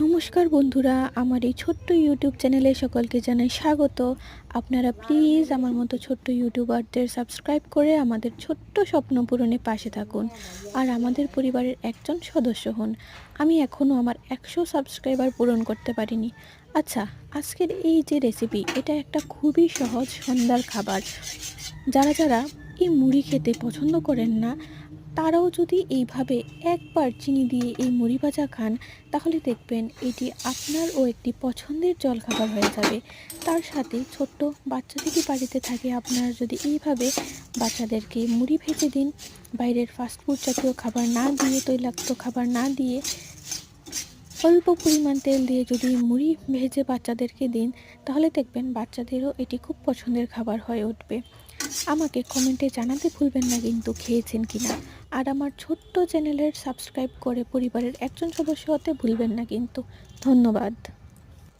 নমস্কার বন্ধুরা, আমার এই ছোট্ট ইউটিউব চ্যানেলে সকলকে জানাই স্বাগত। আপনারা প্লিজ আমার মতো ছোট্ট ইউটিউবারদের সাবস্ক্রাইব করে আমাদের ছোট্ট স্বপ্ন পূরণে পাশে থাকুন আর আমাদের পরিবারের একজন সদস্য হন। আমি এখনও আমার 100 সাবস্ক্রাইবার পূরণ করতে পারিনি। আচ্ছা, আজকের এই যে রেসিপি, এটা একটা খুবই সহজ সন্ধ্যার খাবার। যারা এই মুড়ি খেতে পছন্দ করেন না, তারাও যদি এইভাবে একবার চিনি দিয়ে এই মুড়ি ভাজা খান, তাহলে দেখবেন এটি আপনারও একটি পছন্দের জলখাবার হয়ে যাবে। তার সাথে ছোট্ট বাচ্চা যদি বাড়িতে থাকে, আপনারা যদি এইভাবে বাচ্চাদেরকে মুড়ি ভেজে দিন, বাইরের ফাস্টফুড জাতীয় খাবার না দিয়ে, তৈলাক্ত খাবার না দিয়ে, অল্প পরিমাণ তেল দিয়ে যদি মুড়ি ভেজে বাচ্চাদেরকে দিন, তাহলে দেখবেন বাচ্চাদেরও এটি খুব পছন্দের খাবার হয়ে উঠবে। আমাকে কমেন্টে জানাতে ভুলবেন না কিন্তু খেয়েছেন কিনা। আর আমার ছোট্ট চ্যানেলের সাবস্ক্রাইব করে পরিবারের একজন সদস্য হতে ভুলবেন না কিন্তু। ধন্যবাদ।